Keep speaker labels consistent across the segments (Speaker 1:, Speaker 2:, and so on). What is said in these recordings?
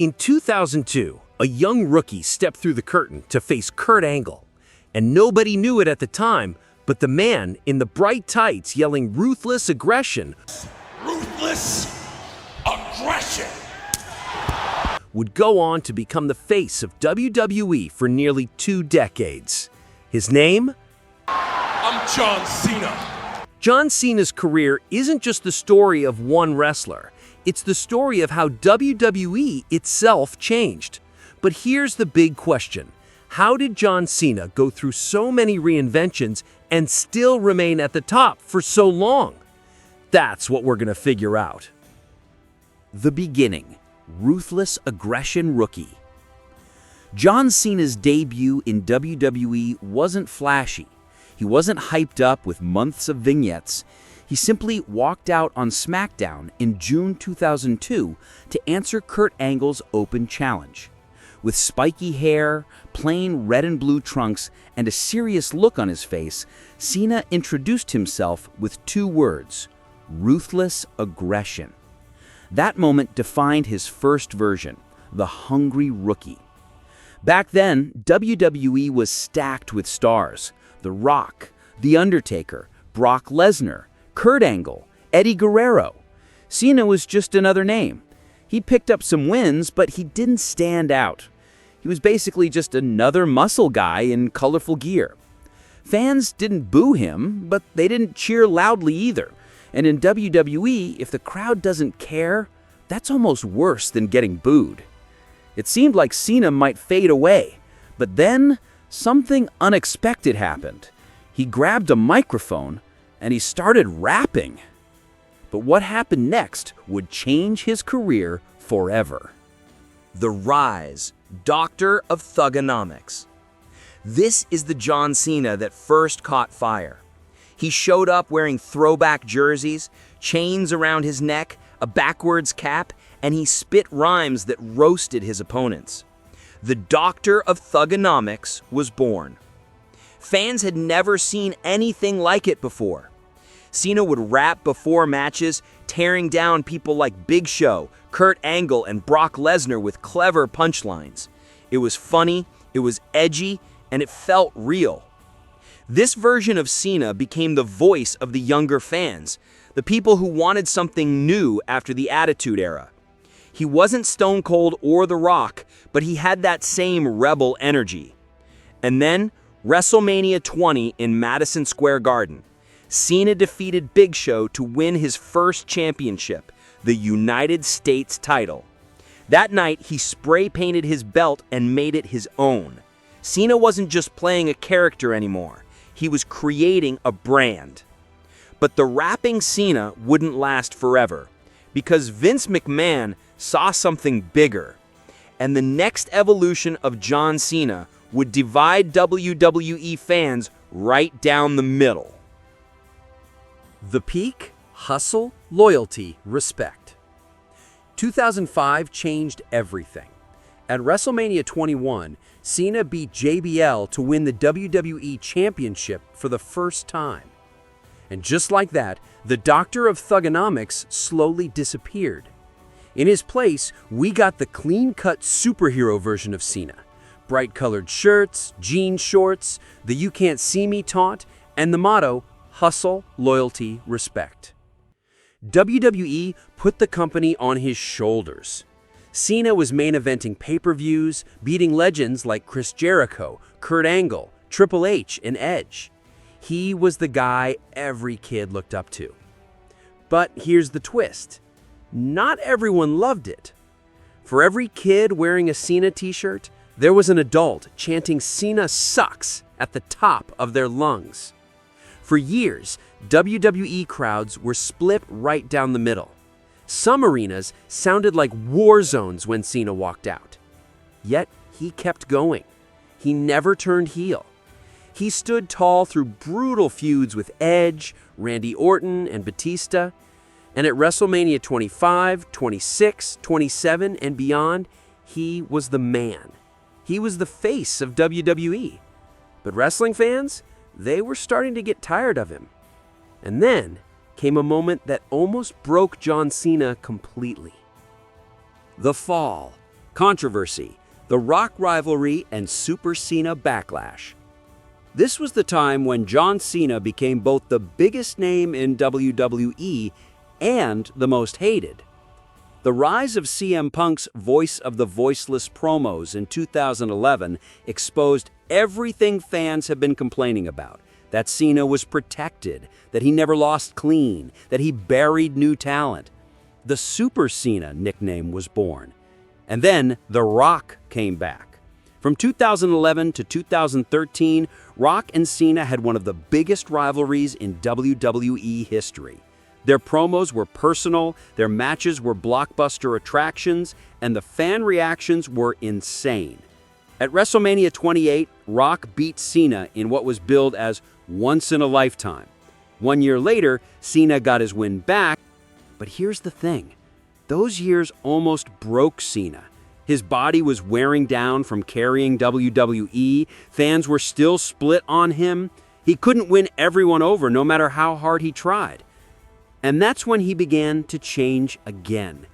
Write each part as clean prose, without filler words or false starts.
Speaker 1: In 2002, a young rookie stepped through the curtain to face Kurt Angle. And nobody knew it at the time, but the man in the bright tights yelling ruthless aggression,
Speaker 2: Ruthless aggression,
Speaker 1: would go on to become the face of WWE for nearly 2 decades. His name?
Speaker 2: I'm John Cena.
Speaker 1: John Cena's career isn't just the story of one wrestler. It's the story of how WWE itself changed. But here's the big question. How did John Cena go through so many reinventions and still remain at the top for so long? That's what we're going to figure out.
Speaker 3: The beginning. Ruthless aggression rookie. John Cena's debut in WWE wasn't flashy. He wasn't hyped up with months of vignettes. He simply walked out on SmackDown in June 2002 to answer Kurt Angle's open challenge. With spiky hair, plain red and blue trunks, and a serious look on his face, Cena introduced himself with 2 words: ruthless aggression. That moment defined his first version, the Hungry Rookie. Back then, WWE was stacked with stars: The Rock, The Undertaker, Brock Lesnar, Kurt Angle, Eddie Guerrero. Cena was just another name. He picked up some wins, but he didn't stand out. He was basically just another muscle guy in colorful gear. Fans didn't boo him, but they didn't cheer loudly either. And in WWE, if the crowd doesn't care, that's almost worse than getting booed. It seemed like Cena might fade away, but then something unexpected happened. He grabbed a microphone and he started rapping. But what happened next would change his career forever.
Speaker 4: The rise, Doctor of Thuganomics. This is the John Cena that first caught fire. He showed up wearing throwback jerseys, chains around his neck, a backwards cap, and he spit rhymes that roasted his opponents. The Doctor of Thuganomics was born. Fans had never seen anything like it before. Cena would rap before matches, tearing down people like Big Show, Kurt Angle, and Brock Lesnar with clever punchlines. It was funny, it was edgy, and it felt real. This version of Cena became the voice of the younger fans, the people who wanted something new after the Attitude Era. He wasn't Stone Cold or The Rock, but he had that same rebel energy. And then, WrestleMania 20 in Madison Square Garden. Cena defeated Big Show to win his first championship, the United States title. That night, he spray-painted his belt and made it his own. Cena wasn't just playing a character anymore. He was creating a brand. But the rapping Cena wouldn't last forever, because Vince McMahon saw something bigger. And the next evolution of John Cena would divide WWE fans right down the middle.
Speaker 1: The peak, hustle, loyalty, respect. 2005 changed everything. At WrestleMania 21, Cena beat JBL to win the WWE Championship for the first time. And just like that, the Doctor of Thuganomics slowly disappeared. In his place, we got the clean-cut superhero version of Cena. Bright-colored shirts, jean shorts, the "You Can't See Me" taunt, and the motto, hustle, loyalty, respect. WWE put the company on his shoulders. Cena was main eventing pay-per-views, beating legends like Chris Jericho, Kurt Angle, Triple H, and Edge. He was the guy every kid looked up to. But here's the twist. Not everyone loved it. For every kid wearing a Cena t-shirt, there was an adult chanting "Cena sucks" at the top of their lungs. For years, WWE crowds were split right down the middle. Some arenas sounded like war zones when Cena walked out. Yet, he kept going. He never turned heel. He stood tall through brutal feuds with Edge, Randy Orton, and Batista. And at WrestleMania 25, 26, 27, and beyond, he was the man. He was the face of WWE. But wrestling fans, they were starting to get tired of him. And then came a moment that almost broke John Cena completely. The fall. Controversy, the Rock Rivalry, and Super-Cena Backlash. This was the time when John Cena became both the biggest name in WWE and the most hated. The rise of CM Punk's Voice of the Voiceless promos in 2011 exposed everything fans have been complaining about: that Cena was protected, that he never lost clean, that he buried new talent. The Super-Cena nickname was born. And then The Rock came back. From 2011 to 2013, Rock and Cena had one of the biggest rivalries in WWE history. Their promos were personal, their matches were blockbuster attractions, and the fan reactions were insane. At WrestleMania 28, Rock beat Cena in what was billed as once in a lifetime. 1 year later, Cena got his win back, but here's the thing. Those years almost broke Cena. His body was wearing down from carrying WWE. Fans were still split on him. He couldn't win everyone over no matter how hard he tried. And that's when he began to change again.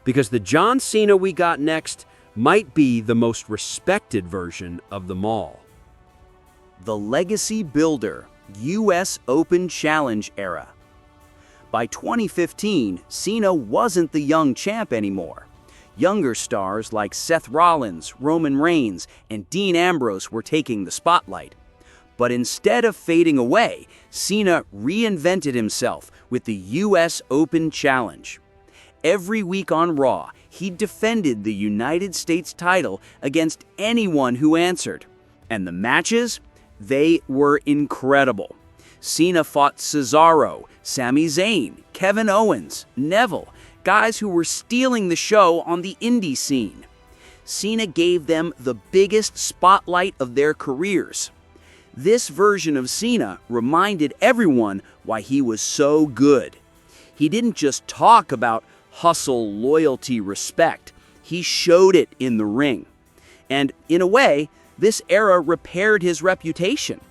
Speaker 1: Because the John Cena we got next might be the most respected version of them all.
Speaker 3: The Legacy Builder, US Open Challenge era. By 2015, Cena wasn't the young champ anymore. Younger stars like Seth Rollins, Roman Reigns, and Dean Ambrose were taking the spotlight. But instead of fading away, Cena reinvented himself with the US Open Challenge. Every week on Raw, he defended the United States title against anyone who answered. And the matches? They were incredible. Cena fought Cesaro, Sami Zayn, Kevin Owens, Neville, guys who were stealing the show on the indie scene. Cena gave them the biggest spotlight of their careers. This version of Cena reminded everyone why he was so good. He didn't just talk about hustle, loyalty, respect. He showed it in the ring. And in a way, this era repaired his reputation.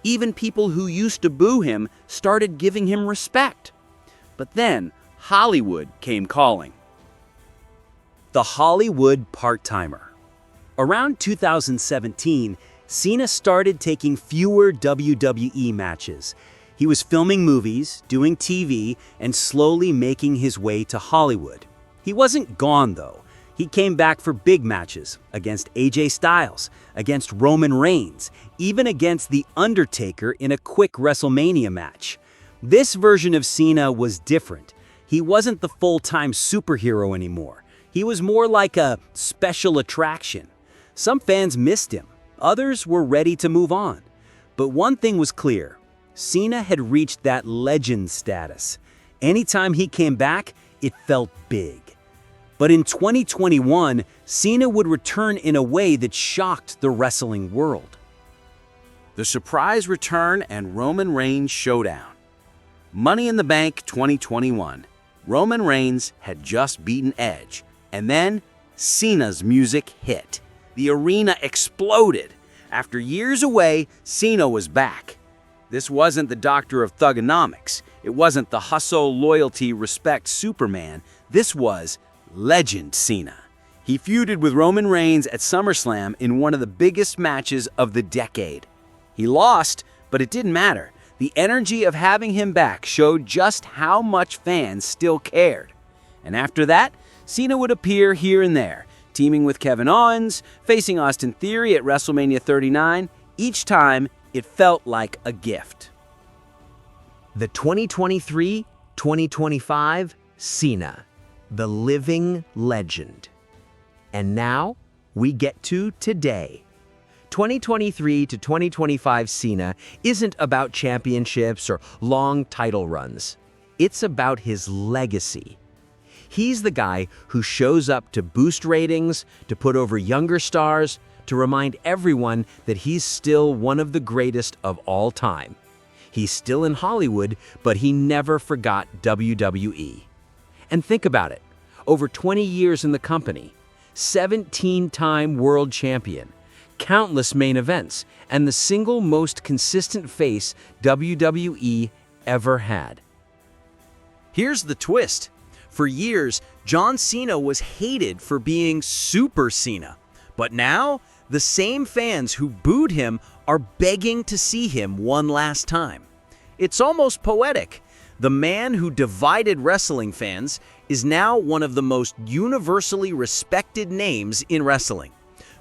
Speaker 3: Even people who used to boo him started giving him respect. But then, Hollywood came calling.
Speaker 1: The Hollywood Part-Timer. Around 2017, Cena started taking fewer WWE matches. He was filming movies, doing TV, and slowly making his way to Hollywood. He wasn't gone, though. He came back for big matches against AJ Styles, against Roman Reigns, even against The Undertaker in a quick WrestleMania match. This version of Cena was different. He wasn't the full-time superhero anymore. He was more like a special attraction. Some fans missed him. Others were ready to move on. But one thing was clear. Cena had reached that legend status. Anytime he came back, it felt big. But in 2021, Cena would return in a way that shocked the wrestling world.
Speaker 3: The surprise return and Roman Reigns showdown. Money in the Bank 2021. Roman Reigns had just beaten Edge, and then Cena's music hit. The arena exploded. After years away, Cena was back. This wasn't the Doctor of Thuganomics. It wasn't the hustle, loyalty, respect Superman. This was Legend Cena. He feuded with Roman Reigns at SummerSlam in one of the biggest matches of the decade. He lost, but it didn't matter. The energy of having him back showed just how much fans still cared. And after that, Cena would appear here and there, teaming with Kevin Owens, facing Austin Theory at WrestleMania 39. Each time, it felt like a gift.
Speaker 4: The 2023-2025 Cena, the living legend. And now, we get to today. 2023 to 2025 Cena isn't about championships or long title runs. It's about his legacy. He's the guy who shows up to boost ratings, to put over younger stars, to remind everyone that he's still one of the greatest of all time. He's still in Hollywood, but he never forgot WWE. And think about it. Over 20 years in the company, 17-time world champion, countless main events, and the single most consistent face WWE ever had.
Speaker 3: Here's the twist. For years, John Cena was hated for being Super-Cena. But now, the same fans who booed him are begging to see him one last time. It's almost poetic. The man who divided wrestling fans is now one of the most universally respected names in wrestling.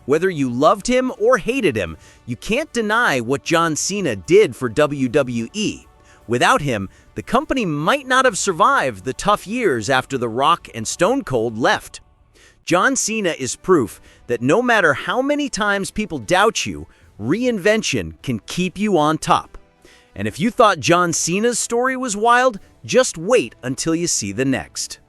Speaker 3: Whether you loved him or hated him, you can't deny what John Cena did for WWE. Without him, the company might not have survived the tough years after The Rock and Stone Cold left. John Cena is proof that no matter how many times people doubt you, reinvention can keep you on top. And if you thought John Cena's story was wild, just wait until you see the next.